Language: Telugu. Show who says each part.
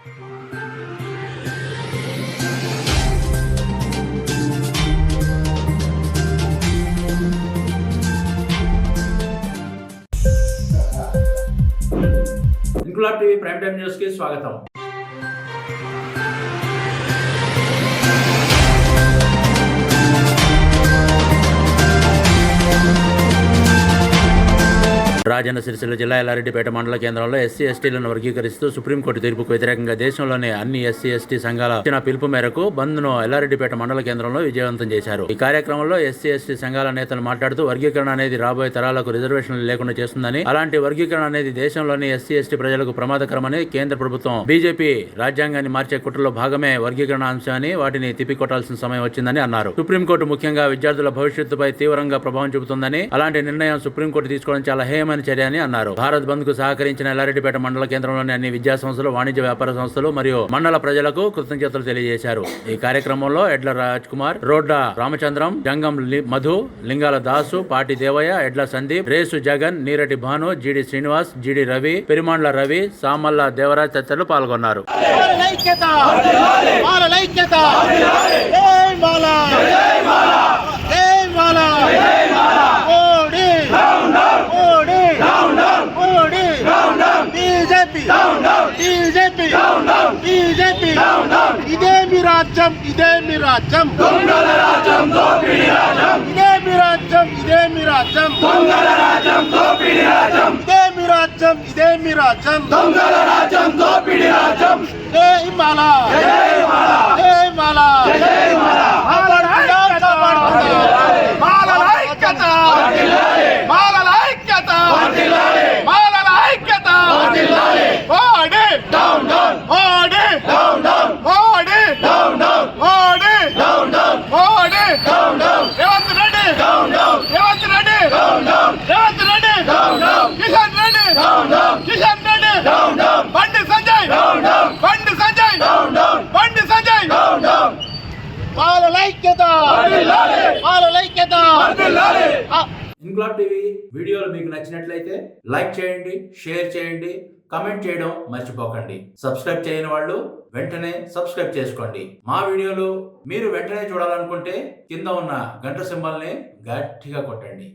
Speaker 1: Inquilab TV prime time news కి స్వాగతం. రాజన్న సిరిసిల్ల జిల్లా ఎల్లారెడ్డిపేట మండల కేంద్రంలో ఎస్సీ ఎస్టీలను వర్గీకరిస్తూ సుప్రీంకోర్టు తీర్పుకు వ్యతిరేకంగా దేశంలోని అన్ని ఎస్సీ ఎస్టీ సంఘాల ఇచ్చిన పిలుపు మేరకు బంద్ ను ఎల్లారెడ్డిపేట మండల కేంద్రంలో విజయవంతం చేశారు. ఈ కార్యక్రమంలో ఎస్సీ ఎస్టీ సంఘాల నేతలు మాట్లాడుతూ వర్గీకరణ అనేది రాబోయే తరాలకు రిజర్వేషన్లు లేకుండా చేస్తుందని, అలాంటి వర్గీకరణ అనేది దేశంలోని ఎస్సీ ఎస్టీ ప్రజలకు ప్రమాదకరమని, కేంద్ర ప్రభుత్వం బీజేపీ రాజ్యాంగాన్ని మార్చే కుట్రలో భాగమే వర్గీకరణ అంశాన్ని వాటిని తిప్పికొట్టాల్సిన సమయం వచ్చిందని అన్నారు. సుప్రీంకోర్టు ముఖ్యంగా విద్యార్థుల భవిష్యత్తుపై తీవ్రంగా ప్రభావం చూపుతుందని, అలాంటి నిర్ణయం సుప్రీంకోర్టు తీసుకోవడం చాలా హేయమైన చర్య అని అన్నారు. భారత్ బంద్ కు సహకరించిన ఎల్లారెడ్డిపేట మండల కేంద్రంలోని అన్ని విద్యా సంస్థలు, వాణిజ్య వ్యాపార సంస్థలు మరియు మండల ప్రజలకు కృతజ్ఞతలు తెలియజేశారు. ఈ కార్యక్రమంలో ఎడ్ల రాజ్ కుమార్, రోడ్డ రామచంద్రం, జంగం మధు, లింగాల దాసు, పాటి దేవయ్య, ఎడ్ల సందీప్, రేసు జగన్, నీరటి భాను, జీడి శ్రీనివాస్, జీడి రవి, పెరిమాండ్ల రవి, సామల్ల దేవరాజ్ తదితరులు పాల్గొన్నారు.
Speaker 2: ఇదేమి రాజ్యం, ఇదేమి రాజ్యం, దొంగల రాజ్యం, దోపిడీ రాజ్యం. ఇదేమి రాజ్యం, ఇదేమి రాజ్యం, దొంగల రాజ్యం, దోపిడీ రాజ్యం. ఇదేమి రాజ్యం, ఇదేమి రాజ్యం, దొంగల రాజ్యం, దోపిడీ రాజ్యం. జై మాలా, జై మాలా, జై మాలా, జై మాలా. మాలల ఐక్యత, మాలల ఐక్యత, మాలల ఐక్యత, మాలల ఐక్యత. Modi down down, Modi down down, Modi down down, Modi down down, Modi down down. Revanth Reddy down down, Revanth Reddy down down, Revanth Reddy down down, Kishan Reddy down down, Kishan Reddy down down, Bandi Sanjay down down, Bandi Sanjay down down, Bandi Sanjay down down. మాలల ఐక్యత, మాలల ఐక్యత.
Speaker 1: ఇంక్లాబ్ టీవీ వీడియోలు మీకు నచ్చినట్లయితే లైక్ చేయండి, షేర్ చేయండి, కమెంట్ చేయడం మర్చిపోకండి. సబ్స్క్రైబ్ చేయని వాళ్ళు వెంటనే సబ్స్క్రైబ్ చేసుకోండి. మా వీడియోలు మీరు వెంటనే చూడాలనుకుంటే కింద ఉన్న గంట సింబల్ని గట్టిగా కొట్టండి.